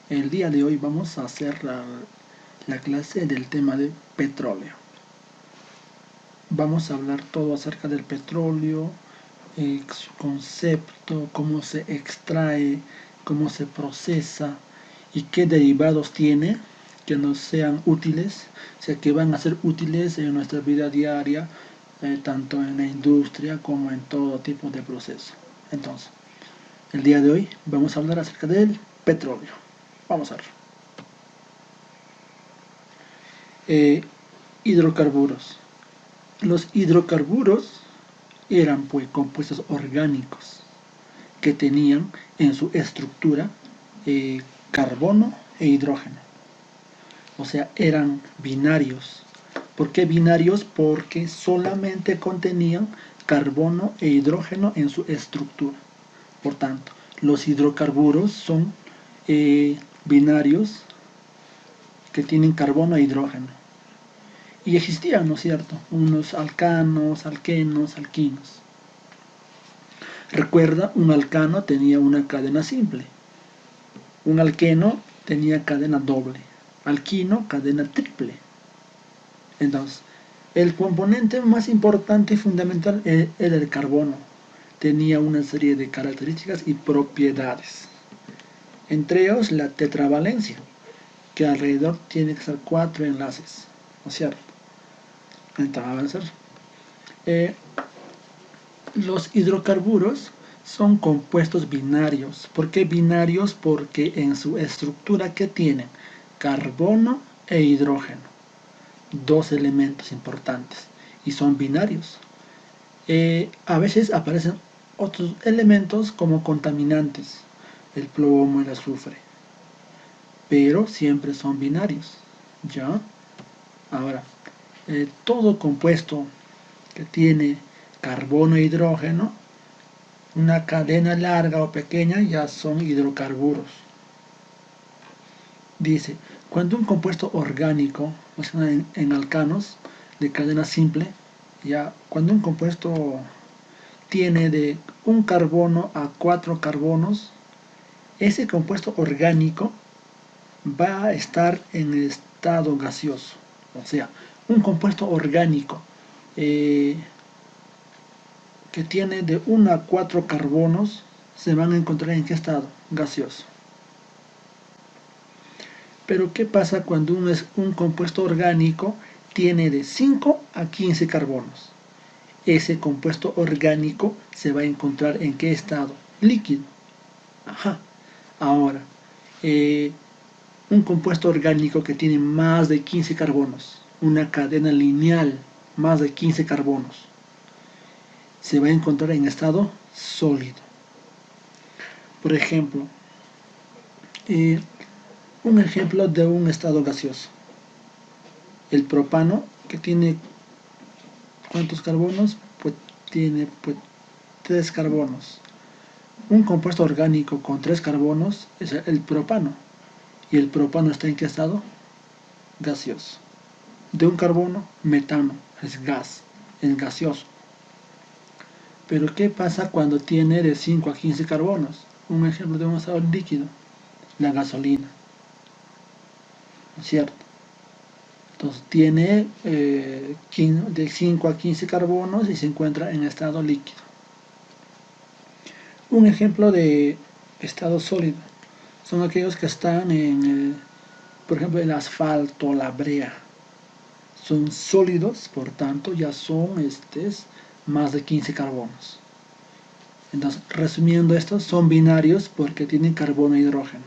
El día de hoy vamos a hacer la clase del tema de petróleo. Vamos a hablar todo acerca del petróleo, su concepto, cómo se extrae, cómo se procesa y qué derivados tiene que nos sean útiles, o sea, que van a ser útiles en nuestra vida diaria, tanto en la industria como en todo tipo de proceso. Entonces, el día de hoy vamos a hablar acerca del petróleo. Vamos a ver. Hidrocarburos. Los hidrocarburos eran pues compuestos orgánicos que tenían en su estructura carbono e hidrógeno. O sea, eran binarios. ¿Por qué binarios? Porque solamente contenían carbono e hidrógeno en su estructura. Por tanto, los hidrocarburos son binarios que tienen carbono e hidrógeno. Y existían, ¿no es cierto?, unos alcanos, alquenos, alquinos. Recuerda, un alcano tenía una cadena simple, un alqueno tenía cadena doble, alquino cadena triple. Entonces, el componente más importante y fundamental era el carbono. Tenía una serie de características y propiedades, entre ellos la tetravalencia, que alrededor tiene que ser 4 enlaces, ¿no es cierto? Entonces, los hidrocarburos son compuestos binarios. ¿Por qué binarios? Porque en su estructura, ¿qué tienen? Carbono e hidrógeno, dos elementos importantes, y son binarios. A veces aparecen otros elementos como contaminantes, el plomo, el azufre, pero siempre son binarios, ¿ya? Ahora, todo compuesto que tiene carbono e hidrógeno, una cadena larga o pequeña, ya son hidrocarburos. Dice, cuando un compuesto orgánico, o sea, en alcanos de cadena simple, ya cuando un compuesto tiene de un carbono a 4 carbonos, ese compuesto orgánico va a estar en estado gaseoso. O sea, un compuesto orgánico que tiene de 1 a 4 carbonos se van a encontrar en qué estado? Gaseoso. Pero ¿qué pasa cuando un compuesto orgánico tiene de 5 a 15 carbonos? Ese compuesto orgánico se va a encontrar en qué estado? Líquido. Ajá. Ahora, un compuesto orgánico que tiene más de 15 carbonos, una cadena lineal, más de 15 carbonos, se va a encontrar en estado sólido. Por ejemplo, un ejemplo de un estado gaseoso. El propano, que tiene ¿cuántos carbonos? Pues tiene 3 carbonos. Un compuesto orgánico con 3 carbonos es el propano. ¿Y el propano está en qué estado? Gaseoso. De un carbono, metano, es gas, es gaseoso. Pero ¿qué pasa cuando tiene de 5 a 15 carbonos? Un ejemplo de un estado líquido, la gasolina, ¿no es cierto? Entonces tiene de 5 a 15 carbonos y se encuentra en estado líquido. Un ejemplo de estado sólido son aquellos que están por ejemplo, el asfalto, la brea. Son sólidos, por tanto ya son más de 15 carbonos. Entonces, resumiendo esto, son binarios porque tienen carbono e hidrógeno.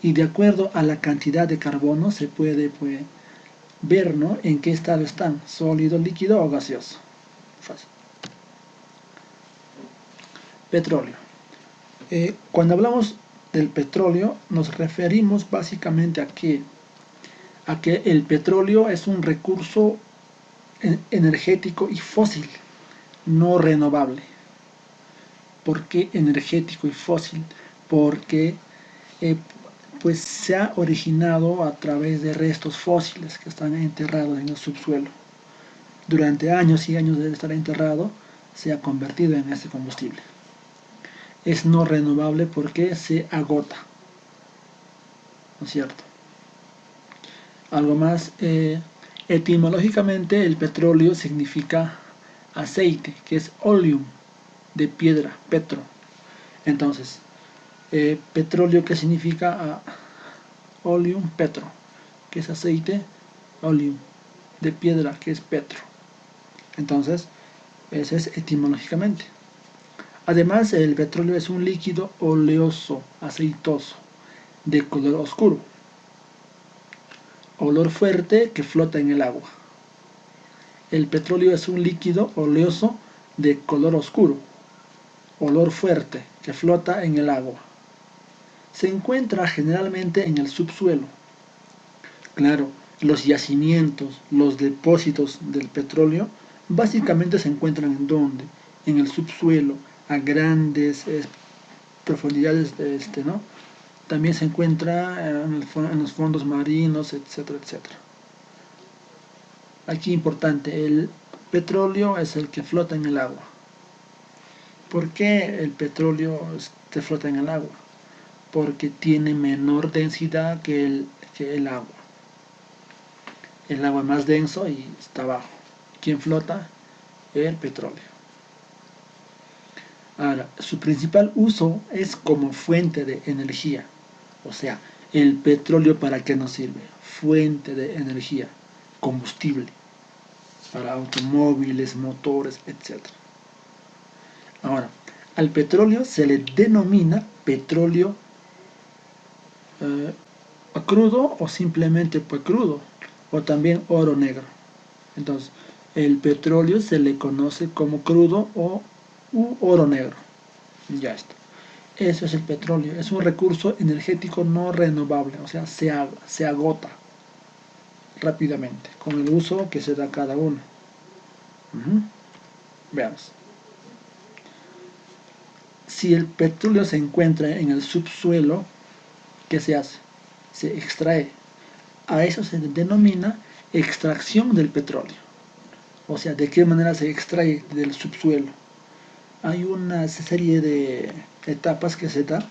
Y de acuerdo a la cantidad de carbono se puede ver, ¿no?, en qué estado están, sólido, líquido o gaseoso. Fácil. Petróleo. Cuando hablamos del petróleo nos referimos básicamente a que el petróleo es un recurso energético y fósil, no renovable. ¿Por qué energético y fósil? Porque pues se ha originado a través de restos fósiles que están enterrados en el subsuelo. Durante años y años de estar enterrado, se ha convertido en este combustible. Es no renovable porque se agota. ¿no es cierto? Algo más, etimológicamente el petróleo significa aceite, que es oleum, de piedra, petro. Entonces, petróleo, ¿qué significa? Oleum, petro, que es aceite, oleum, de piedra, que es petro. Entonces, eso es etimológicamente. Además, el petróleo es un líquido oleoso, aceitoso, de color oscuro, olor fuerte que flota en el agua. El petróleo es un líquido oleoso de color oscuro, olor fuerte que flota en el agua. Se encuentra generalmente en el subsuelo. Claro, los yacimientos, los depósitos del petróleo, básicamente se encuentran en donde, en el subsuelo, a grandes profundidades ¿no? También se encuentra en los fondos marinos, etcétera, etcétera. Aquí importante, el petróleo es el que flota en el agua. ¿Por qué el petróleo flota en el agua? Porque tiene menor densidad que el agua. El agua es más denso y está abajo. ¿Quién flota? El petróleo. Ahora, su principal uso es como fuente de energía. O sea, el petróleo ¿para qué nos sirve? Fuente de energía, combustible, para automóviles, motores, etc. Ahora, al petróleo se le denomina petróleo crudo o simplemente crudo, o también oro negro. Entonces, el petróleo se le conoce como crudo o oro negro. Ya está. Eso es el petróleo. Es un recurso energético no renovable, o sea, se agota rápidamente con el uso que se da a cada uno. Veamos. Si el petróleo se encuentra en el subsuelo, ¿qué se hace? Se extrae. A eso se denomina extracción del petróleo. O sea, ¿de qué manera se extrae del subsuelo? Hay una serie de etapas que se da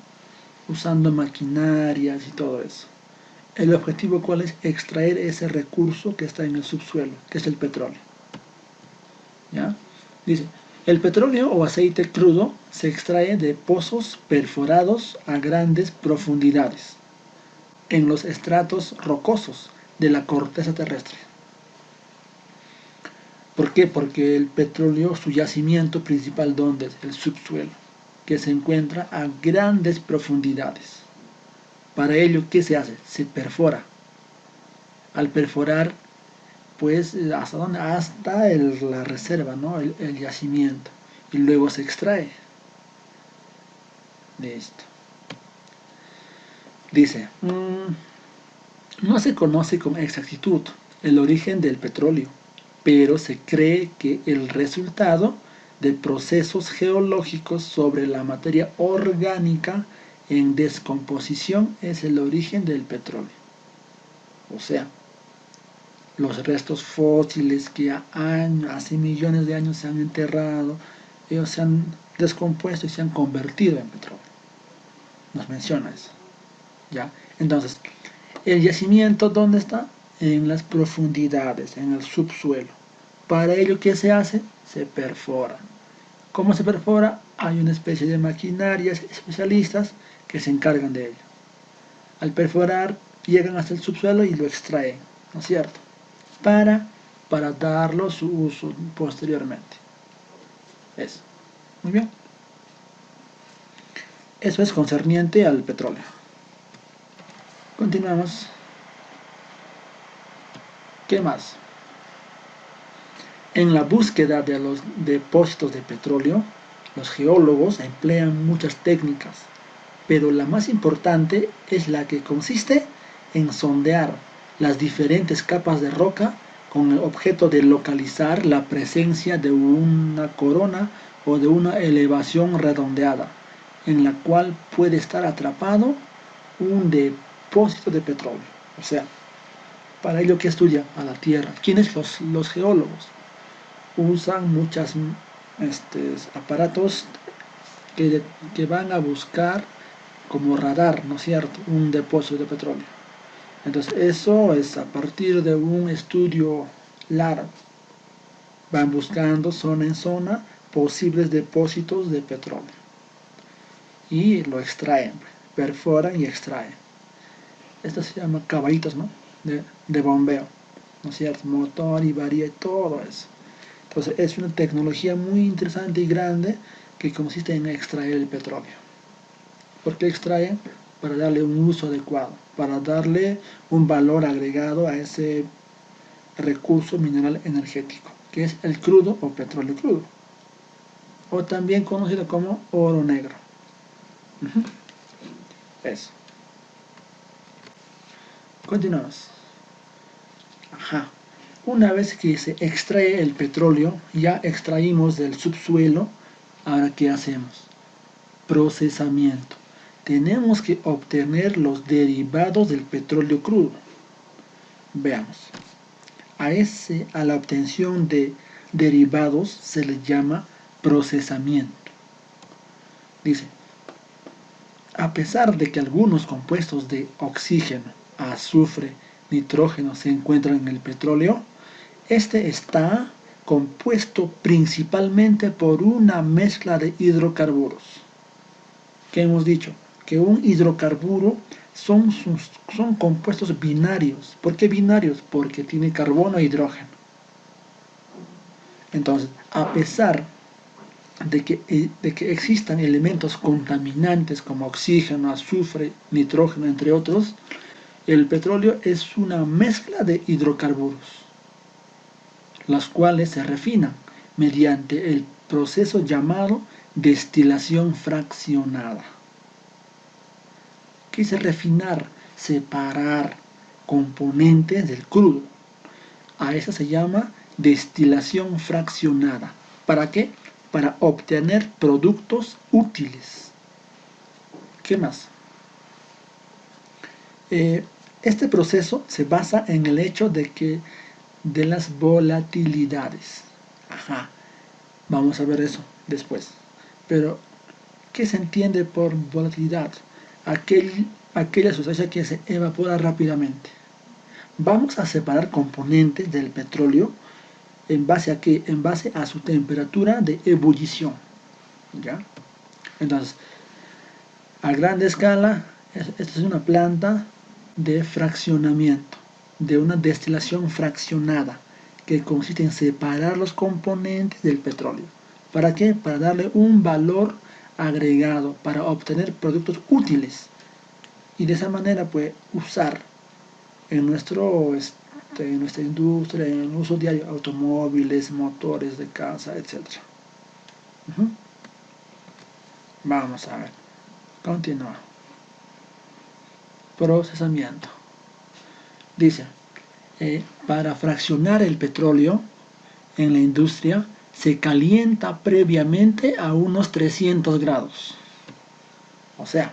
usando maquinarias y todo eso. El objetivo ¿cuál es? Extraer ese recurso que está en el subsuelo, que es el petróleo. ¿Ya? Dice, el petróleo o aceite crudo se extrae de pozos perforados a grandes profundidades en los estratos rocosos de la corteza terrestre. ¿Por qué? Porque el petróleo, su yacimiento principal, ¿dónde es? El subsuelo, que se encuentra a grandes profundidades. Para ello, ¿qué se hace? Se perfora. Al perforar, pues, ¿hasta dónde? Hasta la reserva, ¿no? El yacimiento. Y luego se extrae. Listo. Dice, no se conoce con exactitud el origen del petróleo, pero se cree que el resultado de procesos geológicos sobre la materia orgánica en descomposición es el origen del petróleo. O sea, los restos fósiles que hace millones de años se han enterrado, ellos se han descompuesto y se han convertido en petróleo. Nos menciona eso. ¿Ya? Entonces, el yacimiento, ¿dónde está? En las profundidades, en el subsuelo. Para ello, ¿qué se hace? Se perfora. ¿Cómo se perfora? Hay una especie de maquinarias especialistas que se encargan de ello. Al perforar, llegan hasta el subsuelo y lo extraen, ¿no es cierto? Para darlo su uso posteriormente. Eso. Muy bien. Eso es concerniente al petróleo. Continuamos. ¿Qué más? En la búsqueda de los depósitos de petróleo, los geólogos emplean muchas técnicas, pero la más importante es la que consiste en sondear las diferentes capas de roca con el objeto de localizar la presencia de una corona o de una elevación redondeada, en la cual puede estar atrapado un depósito de petróleo. O sea, para ello que estudia a la Tierra. ¿Quiénes los geólogos? Usan muchos aparatos que van a buscar como radar, ¿no es cierto?, un depósito de petróleo. Entonces eso es a partir de un estudio largo. Van buscando zona en zona posibles depósitos de petróleo y lo extraen, perforan y extraen. Esto se llama caballitos, ¿no? De bombeo, ¿no es cierto? Motor y varía y todo eso. Entonces es una tecnología muy interesante y grande que consiste en extraer el petróleo. ¿Por qué extraen? Para darle un uso adecuado, para darle un valor agregado a ese recurso mineral energético, que es el crudo o petróleo crudo, o también conocido como oro negro. Eso. Continuamos. Ajá. Una vez que se extrae el petróleo, ya extraímos del subsuelo, ahora ¿qué hacemos? Procesamiento. Tenemos que obtener los derivados del petróleo crudo. Veamos. A la obtención de derivados se le llama procesamiento. Dice, a pesar de que algunos compuestos de oxígeno, azufre, nitrógeno se encuentran en el petróleo, este está compuesto principalmente por una mezcla de hidrocarburos. ¿Qué hemos dicho? Que un hidrocarburo son compuestos binarios. ¿Por qué binarios? Porque tiene carbono e hidrógeno. Entonces, a pesar de que existan elementos contaminantes como oxígeno, azufre, nitrógeno, entre otros, el petróleo es una mezcla de hidrocarburos, las cuales se refinan mediante el proceso llamado destilación fraccionada. ¿Qué es refinar? Separar componentes del crudo. A eso se llama destilación fraccionada. ¿Para qué? Para obtener productos útiles. ¿Qué más? Este proceso se basa en el hecho de las volatilidades. Ajá, vamos a ver eso después. Pero, ¿qué se entiende por volatilidad? Aquella sustancia que se evapora rápidamente. Vamos a separar componentes del petróleo ¿en base a qué? En base a su temperatura de ebullición. ¿Ya? Entonces, a gran escala, esta es una planta de fraccionamiento, de una destilación fraccionada, que consiste en separar los componentes del petróleo. ¿Para qué? Para darle un valor agregado, para obtener productos útiles. Y de esa manera, pues, usar en nuestra industria, en el uso diario, automóviles, motores de casa, etc. Vamos a ver. Continúa. Procesamiento. Dice, para fraccionar el petróleo en la industria se calienta previamente a unos 300 grados. O sea,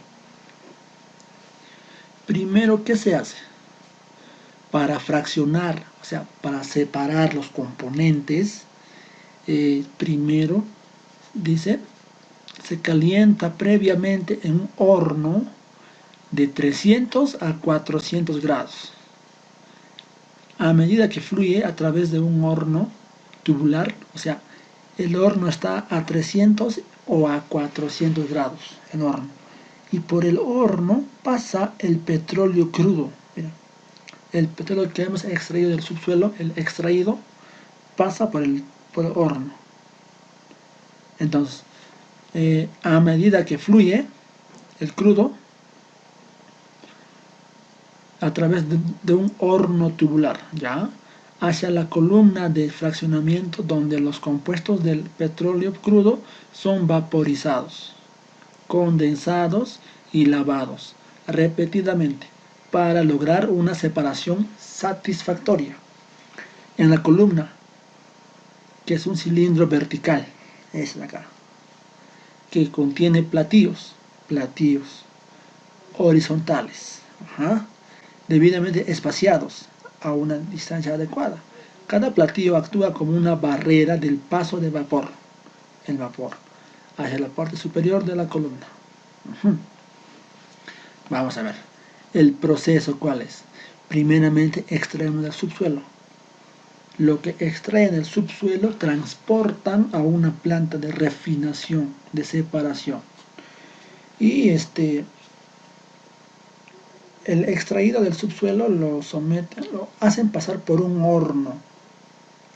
primero, ¿qué se hace? Para fraccionar, o sea, para separar los componentes, primero, dice, se calienta previamente en un horno de 300 a 400 grados. A medida que fluye a través de un horno tubular, o sea, el horno está a 300 o a 400 grados, el horno. Y por el horno pasa el petróleo crudo. Mira, el petróleo que hemos extraído del subsuelo, el extraído, pasa por el horno. Entonces, a medida que fluye el crudo a través de un horno tubular, ¿ya?, hacia la columna de fraccionamiento donde los compuestos del petróleo crudo son vaporizados, condensados y lavados repetidamente para lograr una separación satisfactoria. En la columna, que es un cilindro vertical, es de acá, que contiene platillos horizontales, debidamente espaciados a una distancia adecuada. Cada platillo actúa como una barrera del paso de vapor, el vapor, hacia la parte superior de la columna. Vamos a ver. El proceso, ¿cuál es? primeramente extraemos del subsuelo. Lo que extraen del subsuelo transportan a una planta de refinación, de separación. Y el extraído del subsuelo lo someten, lo hacen pasar por un horno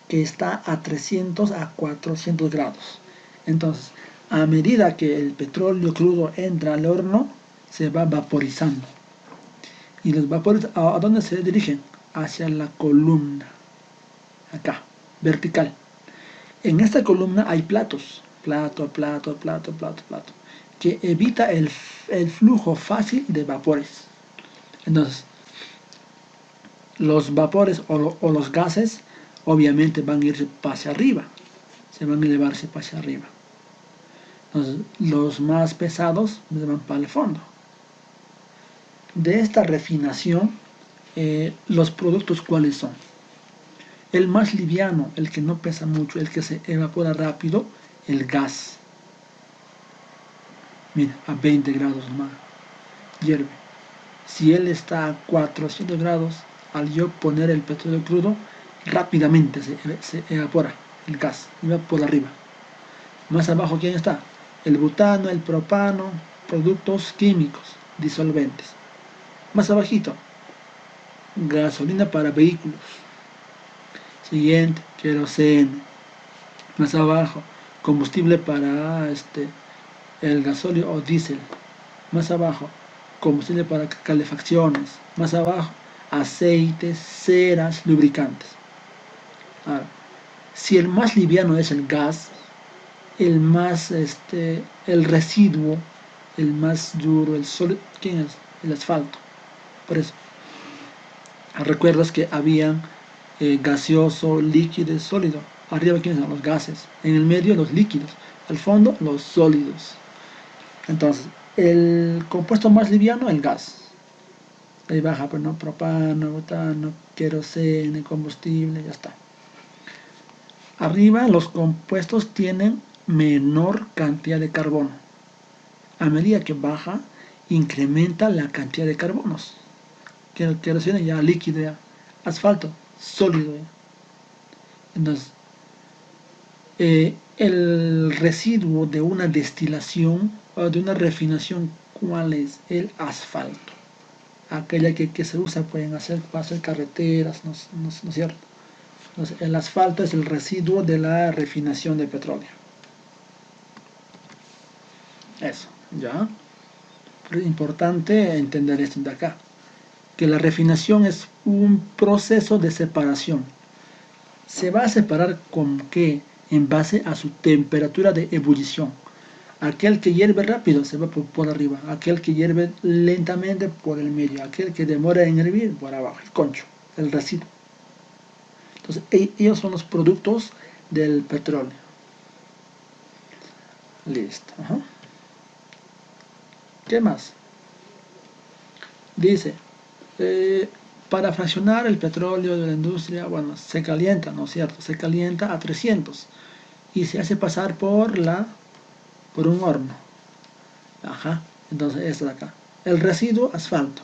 que está a 300 a 400 grados. Entonces, a medida que el petróleo crudo entra al horno, se va vaporizando. Y los vapores, ¿a dónde se dirigen? Hacia la columna, acá, vertical. En esta columna hay platos, plato, que evita el flujo fácil de vapores. Entonces, los vapores o los gases obviamente van a irse hacia arriba, se van a elevarse hacia arriba. Entonces, los más pesados van para el fondo. De esta refinación, los productos, ¿cuáles son? El más liviano, el que no pesa mucho, el que se evapora rápido, el gas. Mira, a 20 grados más, hierve. Si él está a 400 grados, al yo poner el petróleo crudo, rápidamente se evapora el gas, y va por arriba. Más abajo, ¿quién está? El butano, el propano, productos químicos, disolventes. Más abajito, gasolina para vehículos. Siguiente, queroseno. Más abajo, combustible para el gasóleo o diésel. Más abajo, combustible para calefacciones. Más abajo, aceites, ceras, lubricantes. Ahora, si el más liviano es el gas, el más el residuo, el más duro, el sólido, ¿quién es? El asfalto. Por eso, recuerdas que habían gaseoso, líquido, sólido. Arriba, ¿quiénes son? Los gases. En el medio, los líquidos. Al fondo, los sólidos. Entonces, el compuesto más liviano, el gas. Ahí baja, pues no, propano, butano, queroseno, combustible, ya está. Arriba, los compuestos tienen menor cantidad de carbono. A medida que baja, incrementa la cantidad de carbonos. Queroseno ya líquido, ya. Asfalto, sólido. Ya. Entonces, el residuo de una destilación o de una refinación, ¿cuál es? El asfalto. Aquella que se usa para hacer carreteras, ¿no es cierto? Entonces, el asfalto es el residuo de la refinación de petróleo. Eso, ¿ya? Pero es importante entender esto de acá, que la refinación es un proceso de separación. ¿Se va a separar con qué? En base a su temperatura de ebullición. Aquel que hierve rápido se va por arriba, aquel que hierve lentamente por el medio, aquel que demora en hervir por abajo, el concho, el residuo. Entonces, ellos son los productos del petróleo. Listo. Ajá. ¿Qué más? Dice, para fraccionar el petróleo de la industria, bueno, se calienta, ¿no es cierto? Se calienta a 300 y se hace pasar por un horno. Ajá. Entonces, esto de acá. El residuo, asfalto.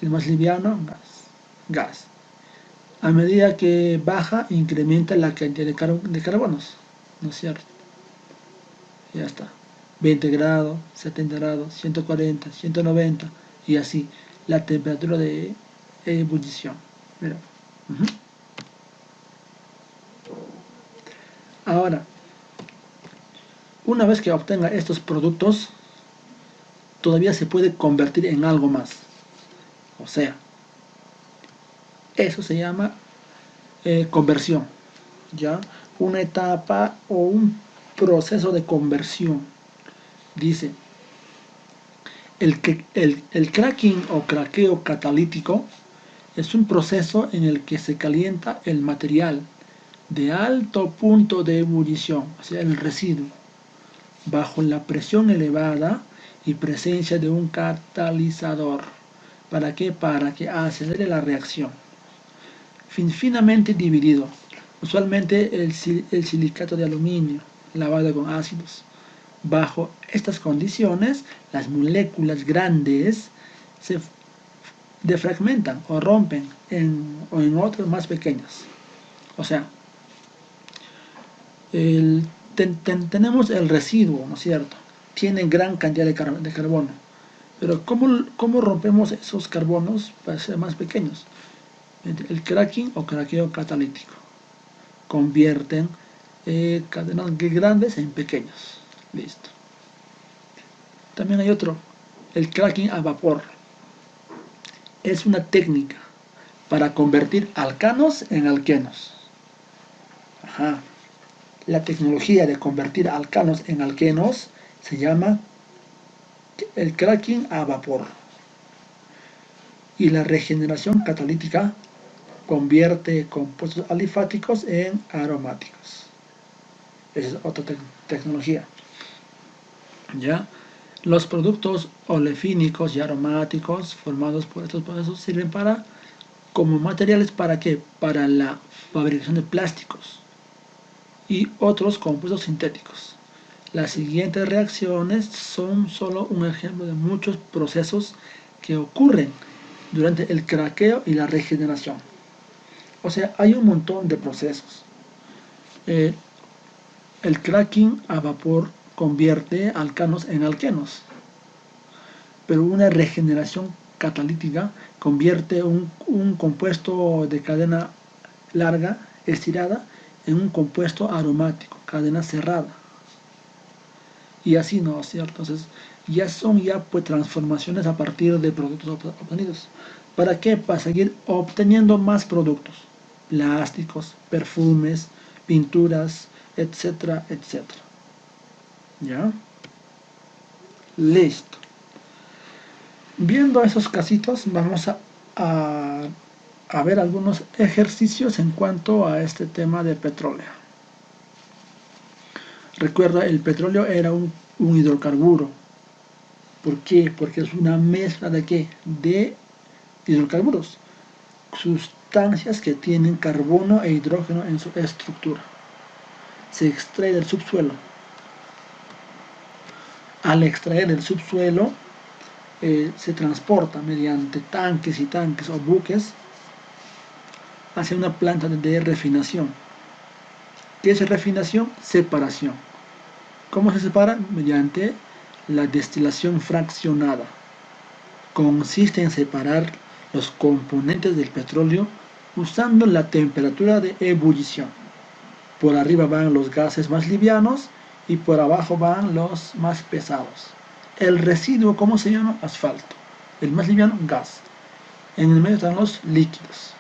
El más liviano, gas. A medida que baja, incrementa la cantidad de carbonos, ¿no es cierto? Ya está. 20 grados, 70 grados, 140, 190 y así. La temperatura de ebullición. Mira. Ahora, una vez que obtenga estos productos, todavía se puede convertir en algo más. O sea, eso se llama conversión. ¿Ya? Una etapa o un proceso de conversión. Dice, el cracking o craqueo catalítico es un proceso en el que se calienta el material de alto punto de ebullición, o sea, el residuo, bajo la presión elevada y presencia de un catalizador. ¿Para qué? Para que acelere la reacción. Finamente dividido. Usualmente el silicato de aluminio, lavado con ácidos. Bajo estas condiciones, las moléculas grandes defragmentan o rompen en otros más pequeños. O sea, tenemos el residuo, ¿no es cierto? Tiene gran cantidad de carbono. Pero ¿cómo rompemos esos carbonos para ser más pequeños? El cracking o craqueo catalítico. Convierten cadenas grandes en pequeños. Listo. También hay otro, el cracking a vapor. Es una técnica para convertir alcanos en alquenos. Ajá. La tecnología de convertir alcanos en alquenos se llama el cracking a vapor. Y la regeneración catalítica convierte compuestos alifáticos en aromáticos. Esa es otra tecnología. ¿Ya? Los productos olefínicos y aromáticos formados por estos procesos sirven como materiales ¿para qué? Para la fabricación de plásticos y otros compuestos sintéticos. Las siguientes reacciones son solo un ejemplo de muchos procesos que ocurren durante el craqueo y la regeneración. O sea, hay un montón de procesos. El cracking a vapor convierte alcanos en alquenos, pero una regeneración catalítica convierte un compuesto de cadena larga, estirada, en un compuesto aromático, cadena cerrada. Y así, ¿no es cierto? Entonces, son pues transformaciones a partir de productos obtenidos. ¿Para qué? Para seguir obteniendo más productos. Plásticos, perfumes, pinturas, etcétera, etcétera. ¿Ya? Listo. Viendo esos casitos, vamos a ver algunos ejercicios en cuanto a este tema de petróleo. Recuerda, el petróleo era un hidrocarburo. ¿Por qué? Porque es una mezcla de ¿qué? De hidrocarburos. Sustancias que tienen carbono e hidrógeno en su estructura. Se extrae del subsuelo. Al extraer del subsuelo, se transporta mediante tanques y tanques o buques hacia una planta de refinación. ¿Qué es refinación? Separación. ¿Cómo se separa? Mediante la destilación fraccionada. Consiste en separar los componentes del petróleo usando la temperatura de ebullición. Por arriba van los gases más livianos y por abajo van los más pesados. El residuo, ¿cómo se llama? Asfalto. El más liviano, gas. En el medio están los líquidos.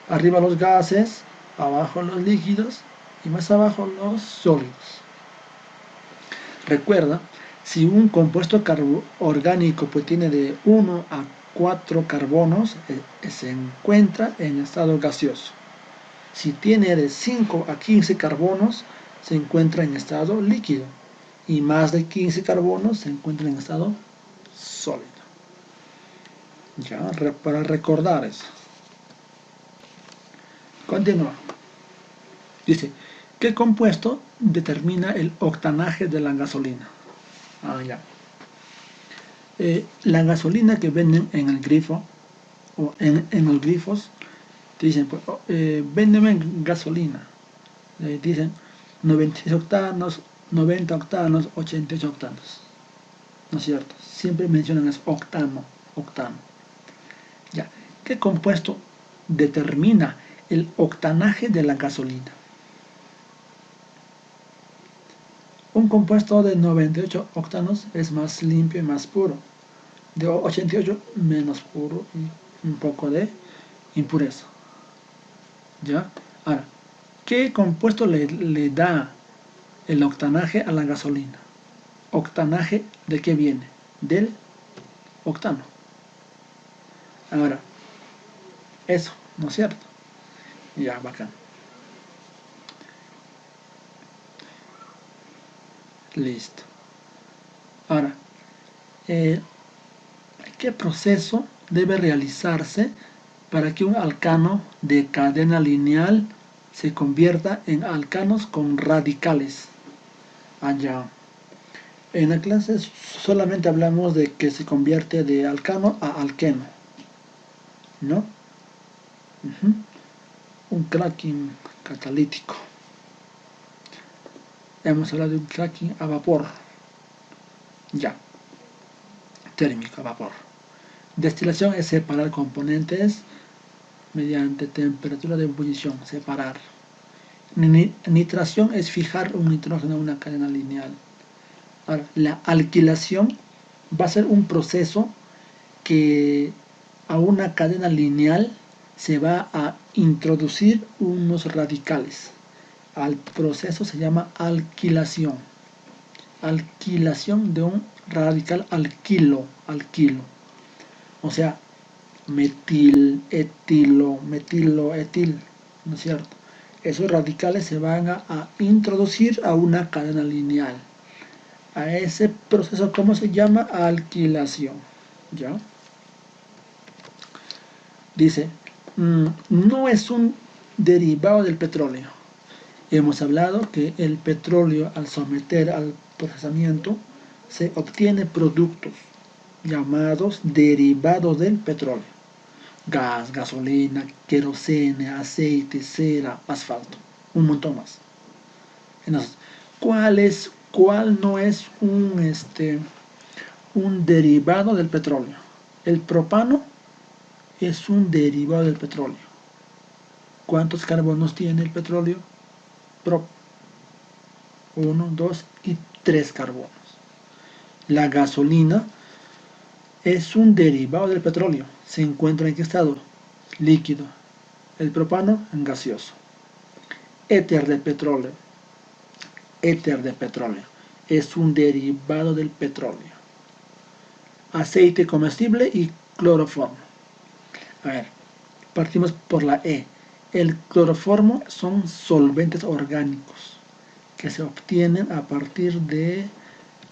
Arriba los gases, abajo los líquidos y más abajo los sólidos. Recuerda, si un compuesto orgánico pues tiene de 1 a 4 carbonos, se encuentra en estado gaseoso. Si tiene de 5 a 15 carbonos, se encuentra en estado líquido. Y más de 15 carbonos se encuentra en estado sólido. Ya, para recordar eso. Continúa. Dice, ¿qué compuesto determina el octanaje de la gasolina? Ya. La gasolina que venden en el grifo, o en los grifos, te dicen, pues, véndeme gasolina. Dicen 96 octanos, 90 octanos, 88 octanos. ¿No es cierto? Siempre mencionan es octano. Ya. ¿Qué compuesto determina el octanaje de la gasolina? Un compuesto de 98 octanos es más limpio y más puro. De 88 menos puro y un poco de impureza. ¿Ya? Ahora, ¿qué compuesto le da el octanaje a la gasolina? ¿Octanaje de qué viene? Del octano. Ahora, eso, ¿no es cierto? Ya, bacán. Listo. Ahora, ¿qué proceso debe realizarse para que un alcano de cadena lineal se convierta en alcanos con radicales? Allá. En la clase solamente hablamos de que se convierte de alcano a alqueno. ¿no? Un cracking catalítico. Hemos hablado de un cracking a vapor. Ya. Térmico a vapor. Destilación es separar componentes mediante temperatura de ebullición. Separar. Nitración es fijar un nitrógeno a una cadena lineal. Ahora, la alquilación va a ser un proceso que a una cadena lineal se va a introducir unos radicales. Al proceso se llama alquilación. Alquilación de un radical alquilo. O sea, metil, etilo, metilo, etil, ¿no es cierto? Esos radicales se van a introducir a una cadena lineal. A ese proceso, ¿cómo se llama? Alquilación. ¿Ya? Dice, no es un derivado del petróleo. Hemos hablado que el petróleo, al someter al procesamiento, se obtiene productos llamados derivados del petróleo. Gas, gasolina, querosene, aceite, cera, asfalto, un montón más. Entonces, ¿cuál no es un derivado del petróleo? El propano es un derivado del petróleo. ¿Cuántos carbonos tiene el petróleo? Prop. 1, 2 y 3 carbonos. La gasolina es un derivado del petróleo. ¿Se encuentra en qué estado? Líquido. El propano en gaseoso. Éter de petróleo. Éter de petróleo es un derivado del petróleo. Aceite comestible y cloroformo. A ver, partimos por la E. El cloroformo son solventes orgánicos que se obtienen a partir de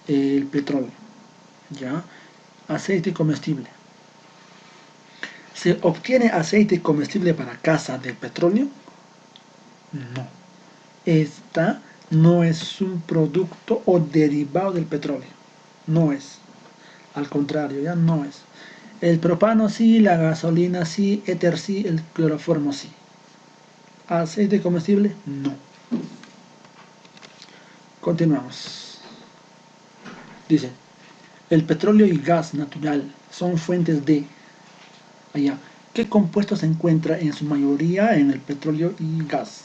el petróleo. ¿Ya? Aceite comestible. ¿Se obtiene aceite comestible para casa de petróleo? No. Esta no es un producto o derivado del petróleo. No es. Al contrario, ya no es. El propano sí, la gasolina sí, éter sí, el cloroformo sí. ¿Aceite comestible? No. Continuamos. Dice, el petróleo y gas natural son fuentes de... Allá, ¿qué compuesto se encuentra en su mayoría en el petróleo y gas?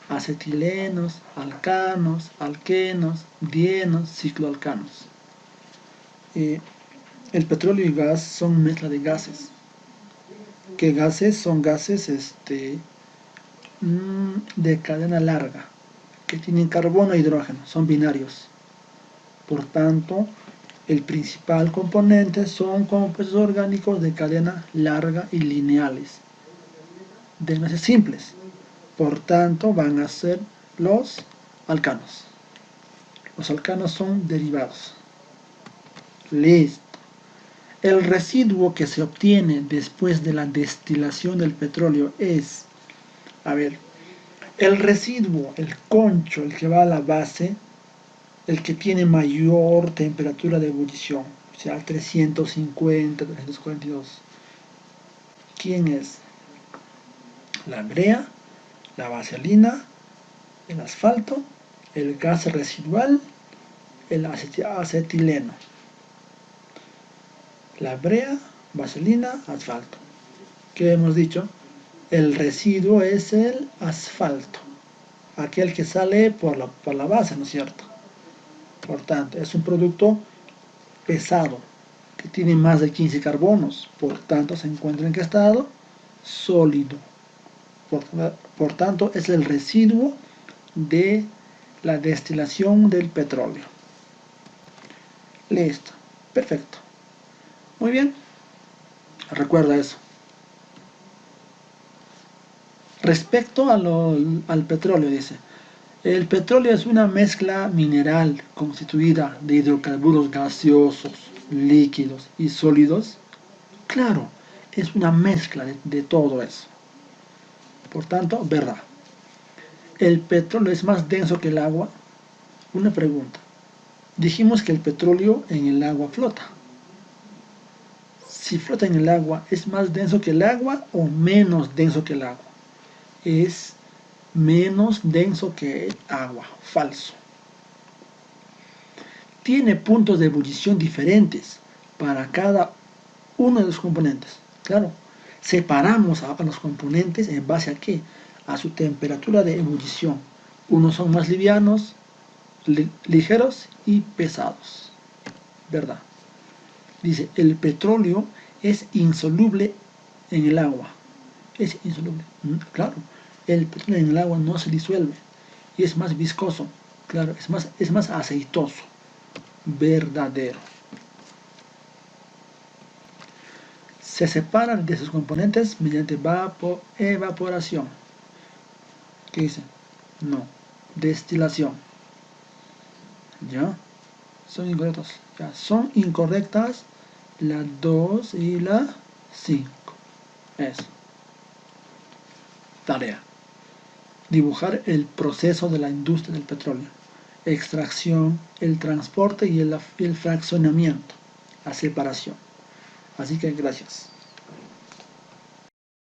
Acetilenos, alcanos, alquenos, dienos, cicloalcanos. El petróleo y gas son mezcla de gases. ¿Qué gases? Son gases de cadena larga, que tienen carbono e hidrógeno, son binarios. Por tanto, el principal componente son compuestos orgánicos de cadena larga y lineales, de enlaces simples. Por tanto, van a ser los alcanos. Los alcanos son derivados. Listo. El residuo que se obtiene después de la destilación del petróleo es, a ver, el residuo, el concho, el que va a la base, el que tiene mayor temperatura de ebullición, o sea, 350, 342. ¿Quién es? La brea, la vaselina, el asfalto, el gas residual, el acetileno. La brea, vaselina, asfalto. ¿Qué hemos dicho? El residuo es el asfalto, aquel que sale por la base, ¿no es cierto? Por tanto, es un producto pesado, que tiene más de 15 carbonos, por tanto se encuentra en qué estado? Sólido. Por tanto, es el residuo de la destilación del petróleo. Listo, perfecto. Muy bien, recuerda eso. Respecto al petróleo, dice, el petróleo es una mezcla mineral constituida de hidrocarburos gaseosos, líquidos y sólidos. Claro, es una mezcla de todo eso. Por tanto, verdad. ¿El petróleo es más denso que el agua? Una pregunta. Dijimos que el petróleo en el agua flota. si flota en el agua, ¿es más denso que el agua o menos denso que el agua? Es menos denso que el agua. Falso. Tiene puntos de ebullición diferentes para cada uno de los componentes. Claro, separamos a los componentes en base a qué? A su temperatura de ebullición. Unos son más livianos, ligeros y pesados. ¿Verdad? Dice, el petróleo es insoluble en el agua. Es insoluble. Claro, el petróleo en el agua no se disuelve y es más viscoso. Claro, es más aceitoso. Verdadero. Se separan de sus componentes mediante evaporación. ¿Qué dice? No. Destilación. ¿Ya? Son incorrectos. Ya, son incorrectas la 2 y la 5. Eso. Tarea. Dibujar el proceso de la industria del petróleo. Extracción, el transporte y el fraccionamiento. La separación. Así que gracias.